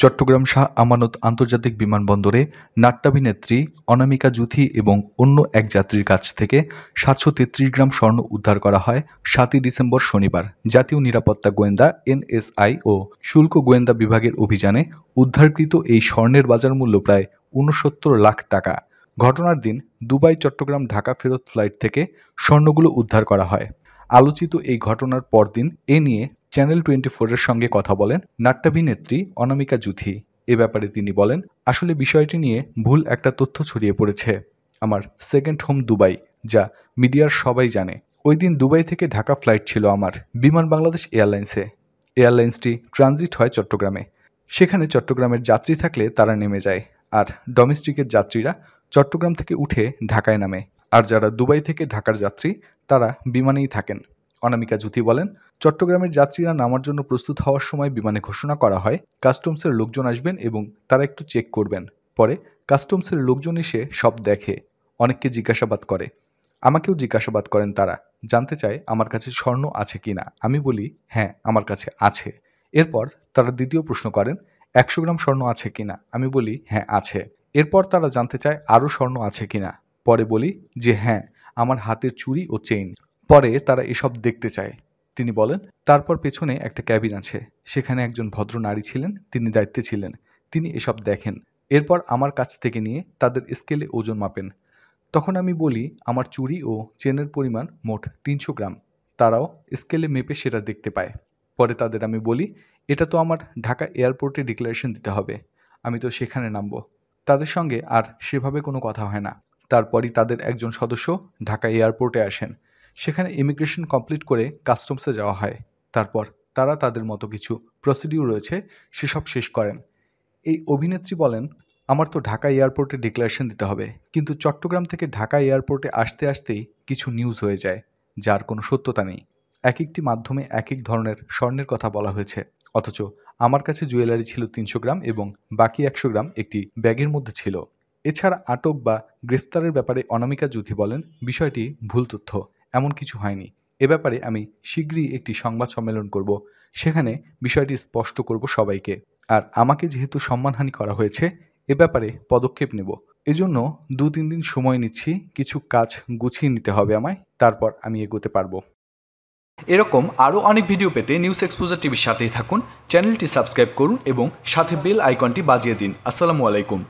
চট্টগ্রাম শাহ আমানত আন্তর্জাতিক বিমানবন্দরে নাট্যাভিনেত্রী অনামিকা জুথি এবং অন্য এক যাত্রীর কাছ থেকে ৭৩৩ গ্রাম স্বর্ণ উদ্ধার করা হয় ৭ই ডিসেম্বর শনিবার। জাতীয় নিরাপত্তা গোয়েন্দা এনএসআই ও শুল্ক গোয়েন্দা বিভাগের অভিযানে উদ্ধারকৃত এই স্বর্ণের বাজার মূল্য প্রায় ৬৯ লাখ টাকা। ঘটনার দিন দুবাই চট্টগ্রাম ঢাকা ফেরত ফ্লাইট থেকে স্বর্ণগুলো উদ্ধার করা হয়। আলোচিত এই ঘটনার পরদিন এ নিয়ে চ্যানেল 24-এর সঙ্গে কথা বলেন নাট্যাভিনেত্রী অনামিকা জুথি। এ ব্যাপারে তিনি বলেন, আসলে বিষয়টি নিয়ে ভুল একটা তথ্য ছড়িয়ে পড়েছে। আমার সেকেন্ড হোম দুবাই, যা মিডিয়ার সবাই জানে। ওই দিন দুবাই থেকে ঢাকা ফ্লাইট ছিল আমার, বিমান বাংলাদেশ এয়ারলাইন্সে। এয়ারলাইন্সটি ট্রানজিট হয় চট্টগ্রামে। সেখানে চট্টগ্রামের যাত্রী থাকলে তারা নেমে যায়, আর ডোমেস্টিকের যাত্রীরা চট্টগ্রাম থেকে উঠে ঢাকায় নামে। আর যারা দুবাই থেকে ঢাকার যাত্রী তারা বিমানেই থাকেন। অনামিকা জুথি বলেন, চট্টগ্রামের যাত্রীরা নামার জন্য প্রস্তুত হওয়ার সময় বিমানে ঘোষণা করা হয় কাস্টমসের লোকজন আসবেন এবং তারা একটু চেক করবেন। পরে কাস্টমসের লোকজন এসে সব দেখে, অনেককে জিজ্ঞাসাবাদ করে। আমাকেও জিজ্ঞাসাবাদ করেন তারা, জানতে চায় আমার কাছে স্বর্ণ আছে কিনা। আমি বলি হ্যাঁ আমার কাছে আছে। এরপর তারা দ্বিতীয় প্রশ্ন করেন ১০০ গ্রাম স্বর্ণ আছে কিনা। আমি বলি হ্যাঁ আছে। এরপর তারা জানতে চায় আরও স্বর্ণ আছে কিনা। পরে বলি যে হ্যাঁ আমার হাতের চুড়ি ও চেইন। পরে তারা এসব দেখতে চায়। তিনি বলেন, তারপর পেছনে একটা ক্যাবিন আছে, সেখানে একজন ভদ্র নারী ছিলেন, তিনি দায়িত্বে ছিলেন। তিনি এসব দেখেন। এরপর আমার কাছ থেকে নিয়ে তাদের স্কেলে ওজন মাপেন। তখন আমি বলি আমার চুড়ি ও চেনের পরিমাণ মোট ৩০০ গ্রাম। তারাও স্কেলে মেপে সেটা দেখতে পায়। পরে তাদের আমি বলি, এটা তো আমার ঢাকা এয়ারপোর্টে ডিক্লারেশন দিতে হবে, আমি তো সেখানে নামবো। তাদের সঙ্গে আর সেভাবে কোনো কথা হয় না। তারপরই তাদের একজন সদস্য ঢাকা এয়ারপোর্টে আসেন। সেখানে ইমিগ্রেশন কমপ্লিট করে কাস্টমসে যাওয়া হয়। তারপর তারা তাদের মতো কিছু প্রসিডিউর রয়েছে সেসব শেষ করেন। এই অভিনেত্রী বলেন, আমার তো ঢাকা এয়ারপোর্টে ডিক্লারেশন দিতে হবে, কিন্তু চট্টগ্রাম থেকে ঢাকা এয়ারপোর্টে আসতে আসতেই কিছু নিউজ হয়ে যায় যার কোনো সত্যতা নেই। এক একটি মাধ্যমে এক এক ধরনের স্বর্ণের কথা বলা হয়েছে, অথচ আমার কাছে জুয়েলারি ছিল ৩০০ গ্রাম এবং বাকি ১০০ গ্রাম একটি ব্যাগের মধ্যে ছিল। এছাড়া আটক বা গ্রেফতারের ব্যাপারে অনামিকা জুথি বলেন, বিষয়টি ভুল তথ্য, এমন কিছু হয়নি। এ ব্যাপারে আমি শীঘ্রই একটি সংবাদ সম্মেলন করব, সেখানে বিষয়টি স্পষ্ট করব সবাইকে। আর আমাকে যেহেতু সম্মানহানি করা হয়েছে, এ ব্যাপারে পদক্ষেপ নেব। এজন্য ২-৩ দিন সময় নিচ্ছি, কিছু কাজ গুছিয়ে নিতে হবে আমায়, তারপর আমি এগোতে পারবো। এরকম আরও অনেক ভিডিও পেতে নিউজ এক্সপোজার টিভির সাথেই থাকুন। চ্যানেলটি সাবস্ক্রাইব করুন এবং সাথে বেল আইকনটি বাজিয়ে দিন। আসসালামু আলাইকুম।